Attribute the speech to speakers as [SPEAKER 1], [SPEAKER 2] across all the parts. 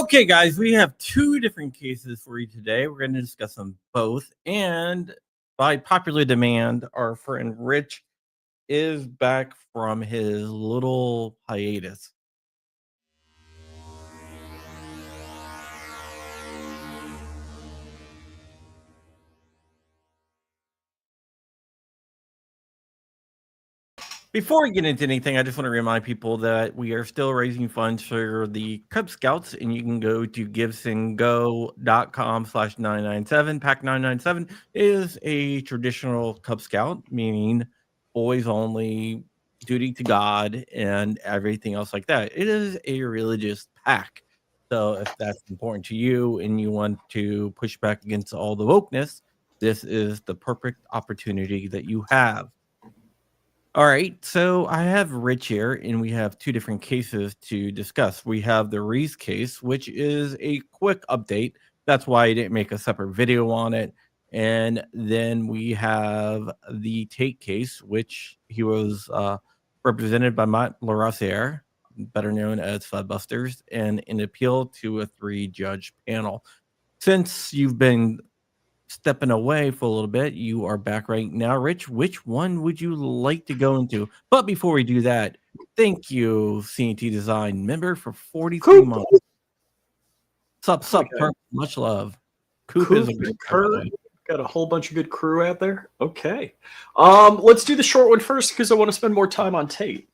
[SPEAKER 1] Okay, guys, we have two different cases for you today. We're going to discuss them both. And by popular demand, our friend Rich is back from his little hiatus. Before we get into anything, I just want to remind people that we are still raising funds for the Cub Scouts, and you can go to givesandgo.com/997. Pack 997 is a traditional Cub Scout, meaning boys only, duty to God, and everything else like that. It is a religious pack. So if that's important to you and you want to push back against all the wokeness, this is the perfect opportunity that you have. All right, so I have Rich here, and we have two different cases to discuss. We have the Reese case, which is a quick update. That's why I didn't make a separate video on it. And then we have the Tate case, which he was represented by Matt Larassiere, better known as Fudbusters, and an appeal to a 3-judge panel. Since you've been stepping away for a little bit, you are back right now. Rich, which one would you like to go into? But before we do that, thank you, CNT Design member, for 43 months. Sup,
[SPEAKER 2] Okay.
[SPEAKER 1] much love.
[SPEAKER 2] Coop is a good Kurt. Got a whole bunch of good crew out there. Okay. Let's do the short one first because I want to spend more time on Tate.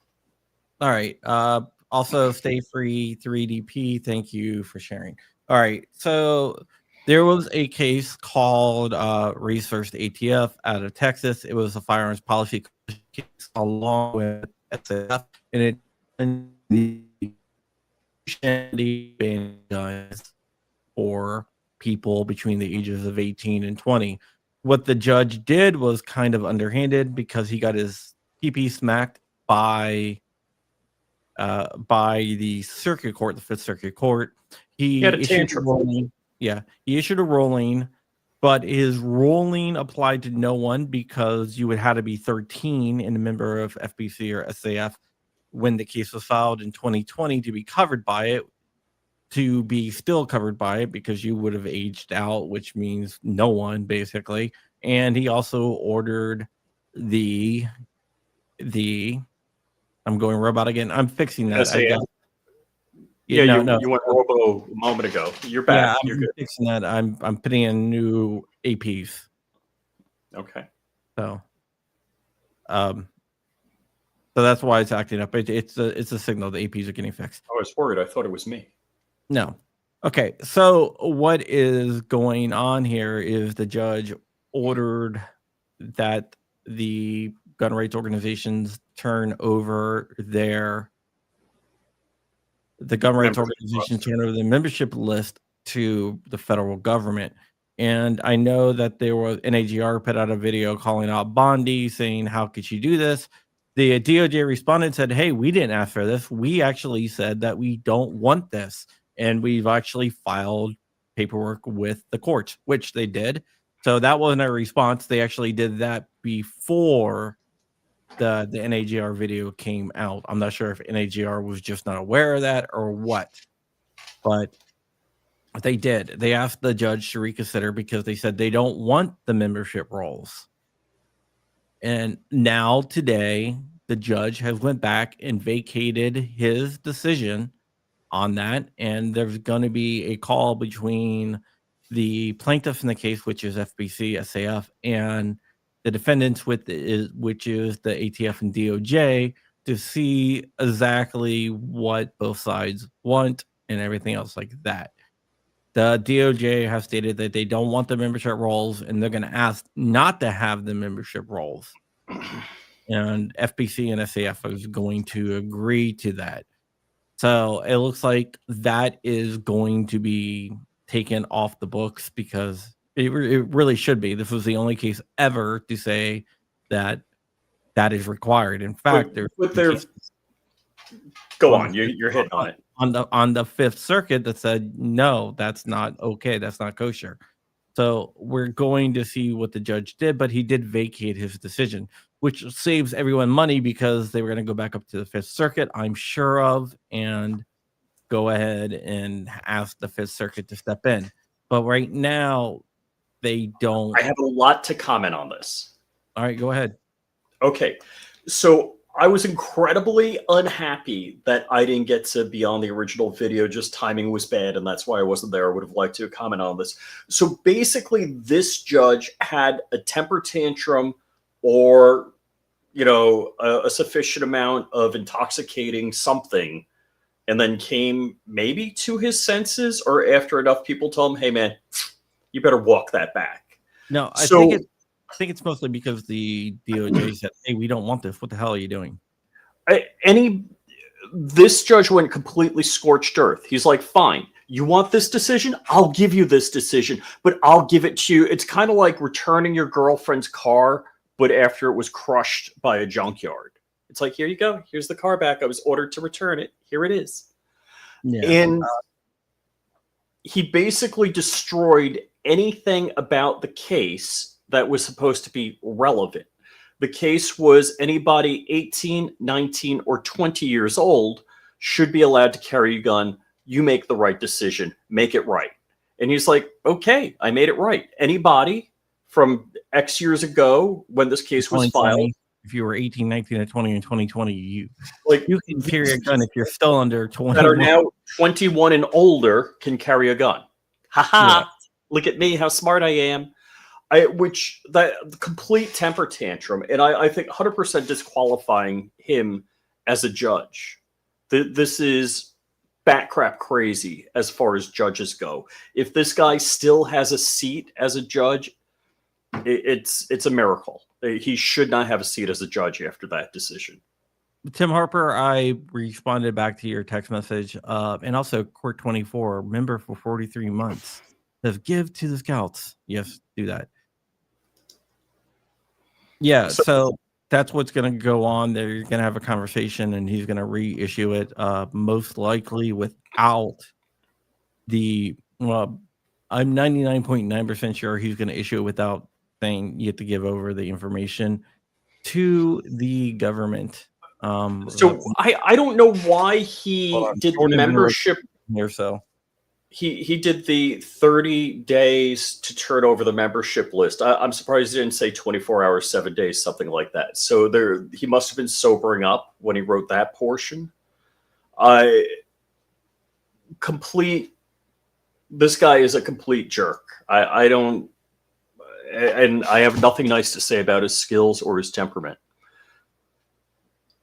[SPEAKER 1] All right. Also, stay free 3DP. Thank you for sharing. All right. So there was a case called Reese versus ATF out of Texas. It was a firearms policy case along with SAF, and it banning guns for people between the ages of 18 and 20. What the judge did was kind of underhanded because he got his PP smacked by the circuit court, the Fifth Circuit Court. He issued a ruling. Yeah, he issued a ruling, but his ruling applied to no one because you would have to be 13 and a member of FBC or SAF when the case was filed in 2020 to be covered by it, to be still covered by it because you would have aged out, which means no one basically. And he also ordered the I'm going robot again. I'm fixing that.
[SPEAKER 2] SAF. You went robo a moment ago. You're back.
[SPEAKER 1] Yeah,
[SPEAKER 2] You're good.
[SPEAKER 1] Fixing that. I'm putting in new APs.
[SPEAKER 2] Okay.
[SPEAKER 1] So that's why it's acting up. It's a signal. The APs are getting fixed.
[SPEAKER 2] I was worried. I thought it was me.
[SPEAKER 1] No. Okay. So what is going on here is the judge ordered that the gun rights organizations turn over their membership list to the federal government. And I know that there was NAGR put out a video calling out Bondi, saying, how could she do this? The DOJ responded and said, hey, we didn't ask for this. We actually said that we don't want this. And we've actually filed paperwork with the courts, which they did. So that wasn't a response. They actually did that before the NAGR video came out. I'm not sure if NAGR was just not aware of that or what, but they did. They asked the judge to reconsider because they said they don't want the membership rolls. And now today, the judge has went back and vacated his decision on that. And there's going to be a call between the plaintiffs in the case, which is FBC, SAF, and the defendants, which is the ATF and DOJ, to see exactly what both sides want and everything else like that. The DOJ has stated that they don't want the membership rolls, and they're going to ask not to have the membership rolls. And FBC and SAF is going to agree to that. So it looks like that is going to be taken off the books because it really should be. This was the only case ever to say that is required. In fact,
[SPEAKER 2] go on. You're hitting on it.
[SPEAKER 1] On the Fifth Circuit that said, no, that's not okay. That's not kosher. So we're going to see what the judge did, but he did vacate his decision, which saves everyone money because they were going to go back up to the Fifth Circuit, I'm sure of, and go ahead and ask the Fifth Circuit to step in. But right now, they don't.
[SPEAKER 2] I have a lot to comment on this.
[SPEAKER 1] All right, go ahead.
[SPEAKER 2] Okay, so I was incredibly unhappy that I didn't get to be on the original video. Just timing was bad, and that's why I wasn't there. I would have liked to comment on this. So basically, this judge had a temper tantrum or, a sufficient amount of intoxicating something, and then came maybe to his senses, or after enough people told him, hey, man, you better walk that back.
[SPEAKER 1] No, I think it's mostly because the DOJ said, hey, we don't want this. What the hell are you doing?
[SPEAKER 2] This judge went completely scorched earth. He's like, fine, you want this decision? I'll give you this decision, but I'll give it to you. It's kind of like returning your girlfriend's car, but after it was crushed by a junkyard. It's like, here you go. Here's the car back. I was ordered to return it. Here it is. Yeah. And he basically destroyed anything about the case that was supposed to be relevant. The case was anybody 18, 19, or 20 years old should be allowed to carry a gun. You make the right decision. Make it right. And he's like, okay, I made it right. Anybody from X years ago when this case was filed.
[SPEAKER 1] If you were 18, 19, or 20 in 2020, you can carry a gun if you're still under 20.
[SPEAKER 2] That are now 21 and older can carry a gun. Yeah. Look at me, how smart I am. The complete temper tantrum, and I think 100% disqualifying him as a judge. This is bat crap crazy as far as judges go. If this guy still has a seat as a judge, it's a miracle. He should not have a seat as a judge after that decision.
[SPEAKER 1] Tim Harper, I responded back to your text message, and also Court 24, member for 43 months. Says, give to the scouts. Yes, do that. Yeah, so that's what's going to go on. They're going to have a conversation, and he's going to reissue it, most likely without the. Well, I'm 99.9% sure he's going to issue it without saying you have to give over the information to the government.
[SPEAKER 2] So I don't know why he did membership
[SPEAKER 1] here. So
[SPEAKER 2] he did the 30 days to turn over the membership list. I'm surprised he didn't say 24 hours, 7 days, something like that. So he must have been sobering up when he wrote that portion. This guy is a complete jerk. I don't. And I have nothing nice to say about his skills or his temperament.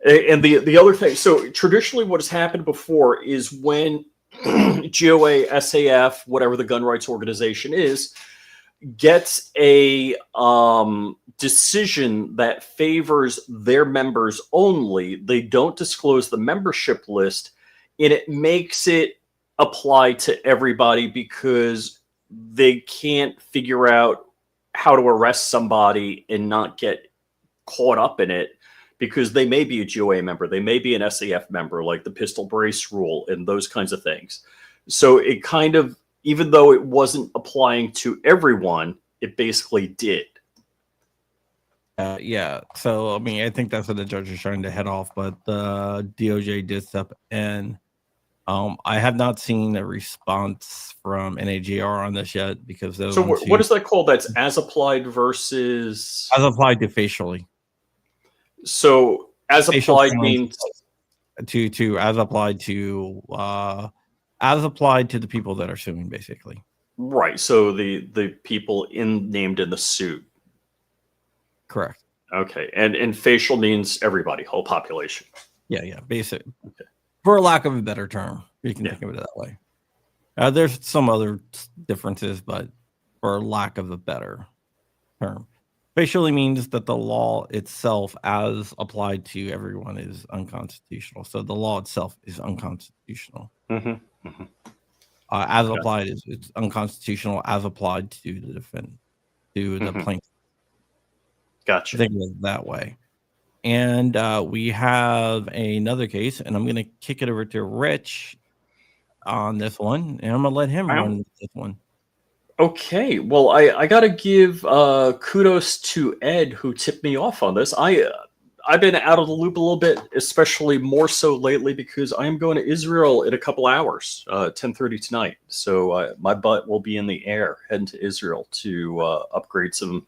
[SPEAKER 2] And the other thing, so traditionally what has happened before is when GOA, SAF, whatever the gun rights organization is, gets a decision that favors their members only, they don't disclose the membership list, and it makes it apply to everybody because they can't figure out how to arrest somebody and not get caught up in it because they may be a GOA member, they may be an SAF member, like the pistol brace rule and those kinds of things. So it kind of, even though it wasn't applying to everyone, it basically did.
[SPEAKER 1] Yeah. So, I mean, I think that's what the judge is trying to head off, but the DOJ did step in. I have not seen a response from NAGR on this yet because those.
[SPEAKER 2] So what is that called? That's as applied versus
[SPEAKER 1] as applied to facially.
[SPEAKER 2] So as applied means
[SPEAKER 1] to as applied to the people that are suing, basically.
[SPEAKER 2] Right. So the people named in the suit.
[SPEAKER 1] Correct.
[SPEAKER 2] Okay. And facial means everybody, whole population.
[SPEAKER 1] Yeah. Basic. Okay. For lack of a better term, you can think of it that way. There's some other differences, but for lack of a better term, facially means that the law itself, as applied to everyone, is unconstitutional. So the law itself is unconstitutional.
[SPEAKER 2] Mm-hmm. Mm-hmm.
[SPEAKER 1] As applied, it's unconstitutional as applied to the defendant, to the plaintiff.
[SPEAKER 2] Gotcha.
[SPEAKER 1] Think of it that way. And we have another case, and I'm going to kick it over to Rich on this one, and I'm going to let him run this one.
[SPEAKER 2] Okay. Well, I got to give kudos to Ed, who tipped me off on this. I've been out of the loop a little bit, especially more so lately because I am going to Israel in a couple hours, 10:30 tonight. So my butt will be in the air heading to Israel to upgrade some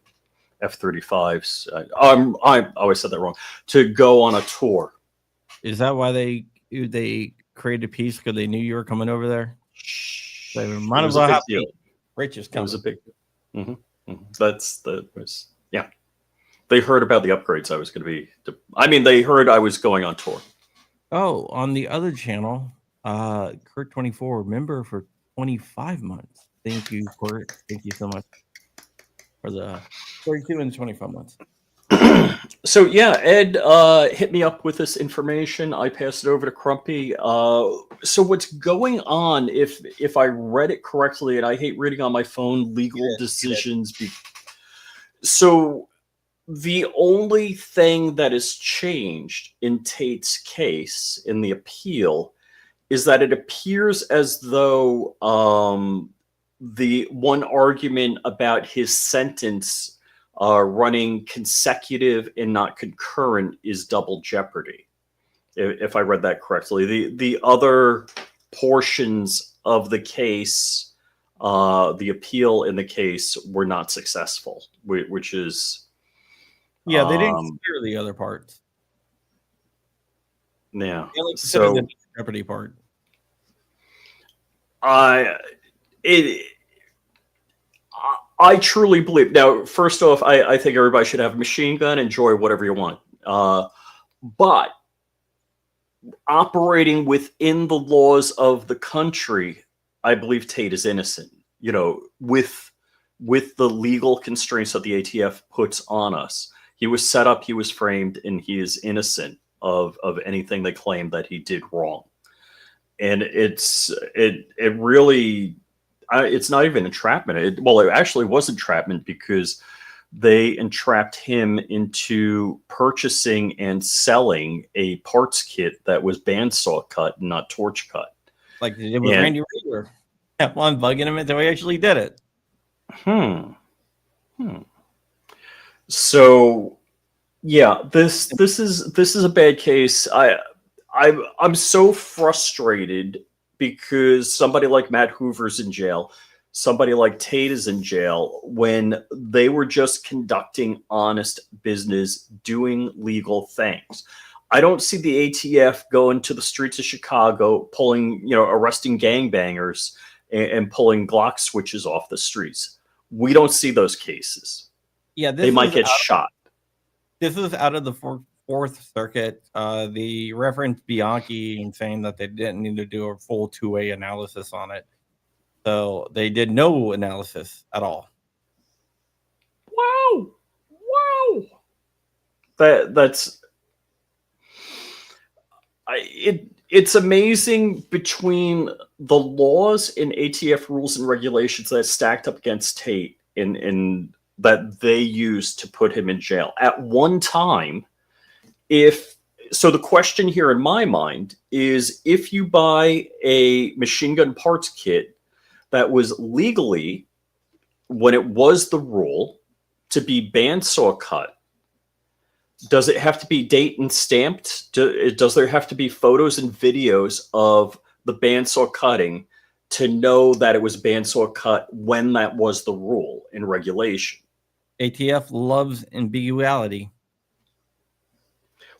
[SPEAKER 2] F-35s. I always said that wrong. To go on a tour.
[SPEAKER 1] Is that why they created peace because they knew you were coming over there? They
[SPEAKER 2] It
[SPEAKER 1] might as
[SPEAKER 2] was a
[SPEAKER 1] well
[SPEAKER 2] big
[SPEAKER 1] have
[SPEAKER 2] deal.
[SPEAKER 1] peace. Rich is
[SPEAKER 2] It was
[SPEAKER 1] coming.
[SPEAKER 2] a big. Yeah. They heard about the upgrades I was going to be. I mean, they heard I was going on tour.
[SPEAKER 1] Oh, on the other channel, Kurt24, member for 25 months. Thank you, Kurt. Thank you so much for the 32 and 25 months.
[SPEAKER 2] So yeah, Ed hit me up with this information. I passed it over to Crumpy. So what's going on? If I read it correctly, and I hate reading on my phone legal decisions. So the only thing that has changed in Tate's case in the appeal is that it appears as though the one argument about his sentence running consecutive and not concurrent is double jeopardy. If I read that correctly, the other portions of the case, the appeal in the case, were not successful, which is
[SPEAKER 1] Yeah, they didn't consider the other parts.
[SPEAKER 2] Yeah.
[SPEAKER 1] They only considered the jeopardy part.
[SPEAKER 2] I truly believe. Now, first off, I think everybody should have a machine gun. Enjoy whatever you want. But operating within the laws of the country, I believe Tate is innocent. You know, with the legal constraints that the ATF puts on us, he was set up, he was framed, and he is innocent of anything they claim that he did wrong. And it really. It's not even entrapment. It actually was entrapment because they entrapped him into purchasing and selling a parts kit that was bandsaw cut, not torch cut.
[SPEAKER 1] Like they did with Randy Rager. Kept on bugging him until he actually did it.
[SPEAKER 2] So, yeah, this is a bad case. I'm so frustrated because somebody like Matt Hoover's in jail, somebody like Tate is in jail, when they were just conducting honest business, doing legal things. I don't see the ATF going to the streets of Chicago, arresting gangbangers and pulling Glock switches off the streets. We don't see those cases.
[SPEAKER 1] Yeah,
[SPEAKER 2] they might get shot.
[SPEAKER 1] This is out of the Fourth Circuit. The reference Bianchi and saying that they didn't need to do a full two-way analysis on it. So they did no analysis at all.
[SPEAKER 2] Wow. It's amazing between the laws and ATF rules and regulations that stacked up against Tate in that they used to put him in jail. At one time, the question here in my mind is, if you buy a machine gun parts kit that was legally, when it was the rule, to be bandsaw cut, does it have to be date and stamped? Does there have to be photos and videos of the bandsaw cutting to know that it was bandsaw cut when that was the rule in regulation?
[SPEAKER 1] ATF loves ambiguity.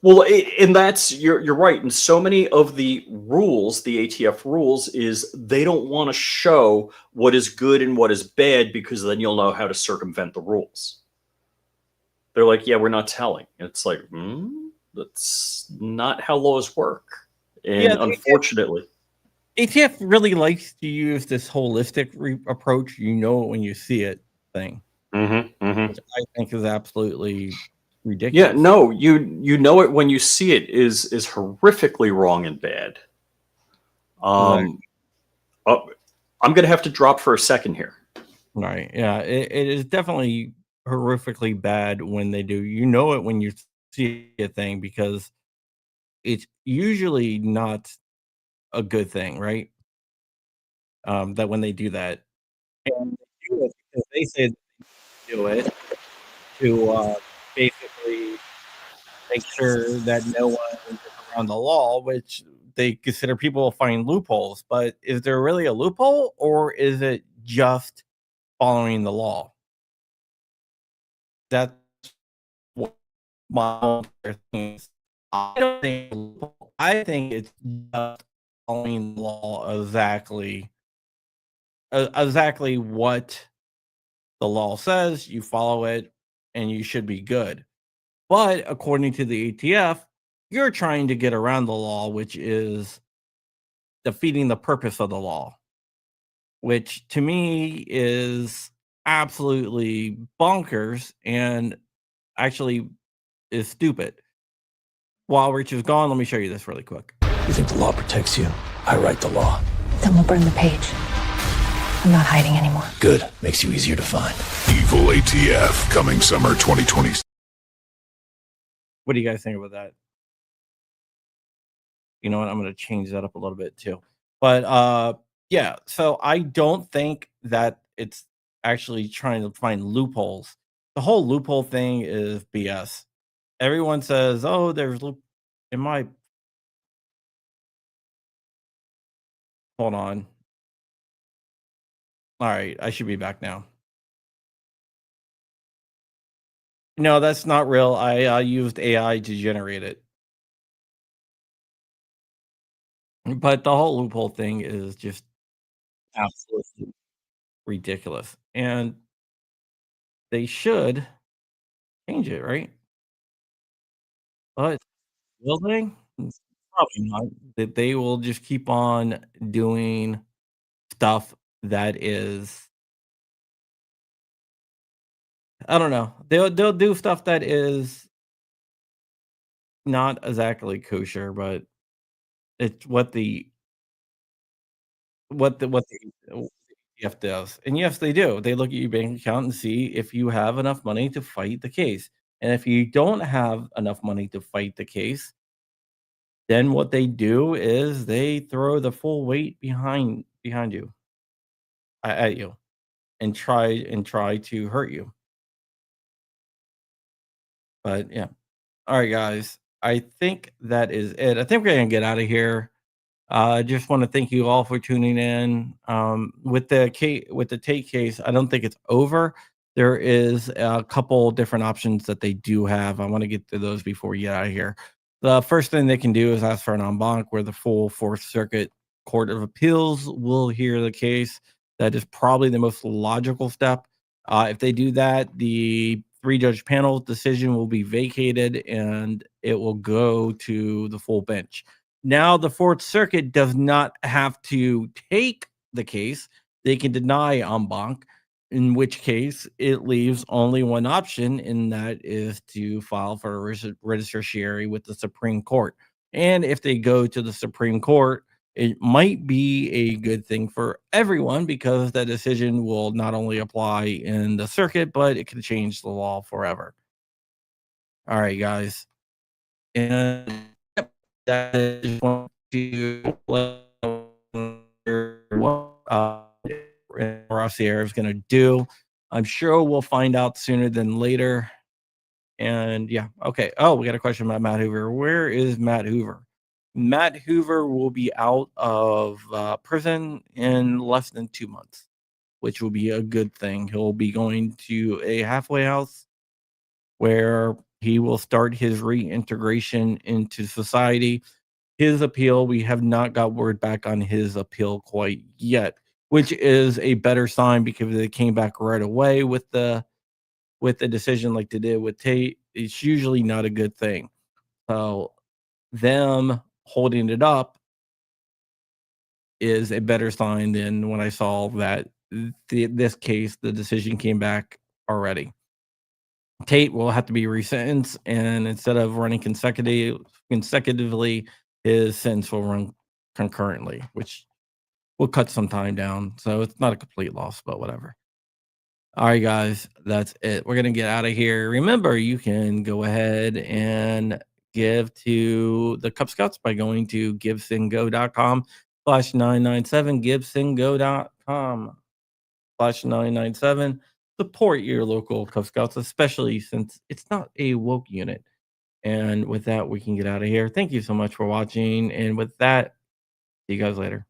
[SPEAKER 2] Well, and you're right. And so many of the rules, the ATF rules, is they don't want to show what is good and what is bad because then you'll know how to circumvent the rules. They're like, yeah, we're not telling. And it's like, that's not how laws work. And unfortunately,
[SPEAKER 1] ATF really likes to use this holistic approach. You know it when you see it thing, which I think is absolutely ridiculous.
[SPEAKER 2] Yeah, no, you know it when you see it is horrifically wrong and bad. I'm gonna have to drop for a second here.
[SPEAKER 1] Right. Yeah, it is definitely horrifically bad when they do. You know it when you see a thing because it's usually not a good thing, right? That when they do that, and they do it because they say they do it to basically make sure that no one gets around the law, which they consider people will find loopholes. But is there really a loophole, or is it just following the law? That's what my own thing is. I don't think it's a loophole. I think it's just following the law exactly what the law says. You follow it, and you should be good. But according to the ATF, you're trying to get around the law, which is defeating the purpose of the law, which to me is absolutely bonkers and actually is stupid. While Rich is gone, let me show you this really quick.
[SPEAKER 3] You think the law protects you? I write the law.
[SPEAKER 4] Then we'll burn the page. I'm not hiding anymore.
[SPEAKER 3] Good. Makes you easier to find.
[SPEAKER 5] Evil ATF coming summer 2020.
[SPEAKER 1] What do you guys think about that? You know what? I'm going to change that up a little bit too. But yeah, so I don't think that it's actually trying to find loopholes. The whole loophole thing is BS. Everyone says, "Oh, there's loop." In my hold on. All right, I should be back now. No, that's not real. I used AI to generate it. But the whole loophole thing is just absolutely ridiculous. And they should change it, right? But will they? Probably not. That they will just keep on doing stuff that is I don't know. They'll do stuff that is not exactly kosher, but it's what the ATF does. And yes, they do. They look at your bank account and see if you have enough money to fight the case. And if you don't have enough money to fight the case, then what they do is they throw the full weight behind you at you and try to hurt you. But yeah. All right, guys. I think that is it. I think we're gonna get out of here. I just want to thank you all for tuning in. With the Tate case, I don't think it's over. There is a couple different options that they do have. I want to get to those before we get out of here. The first thing they can do is ask for an en banc, where the full Fourth Circuit Court of Appeals will hear the case. That is probably the most logical step. If they do that, the three-judge panel decision will be vacated and it will go to the full bench. Now, the Fourth Circuit does not have to take the case. They can deny en banc, in which case it leaves only one option, and that is to file for a certiorari with the Supreme Court. And if they go to the Supreme Court, it might be a good thing for everyone because that decision will not only apply in the circuit, but it can change the law forever. All right, guys. And yep, that is want to let what Rossier is going to do. I'm sure we'll find out sooner than later. And yeah, okay. Oh, we got a question about Matt Hoover. Where is Matt Hoover? Matt Hoover will be out of prison in less than 2 months, which will be a good thing. He'll be going to a halfway house where he will start his reintegration into society. His appeal, we have not got word back on his appeal quite yet, which is a better sign because they came back right away with the decision like they did with Tate. It's usually not a good thing. So them holding it up is a better sign than when I saw that this case, the decision came back already. Tate will have to be resentenced, and instead of running consecutively, his sentence will run concurrently, which will cut some time down. So it's not a complete loss, but whatever. All right, guys, that's it. We're gonna get out of here. Remember, you can go ahead and give to the Cub Scouts by going to givesendgo.com/997, givesendgo.com/997. Support your local Cub Scouts, especially since it's not a woke unit. And with that, we can get out of here. Thank you so much for watching. And with that, see you guys later.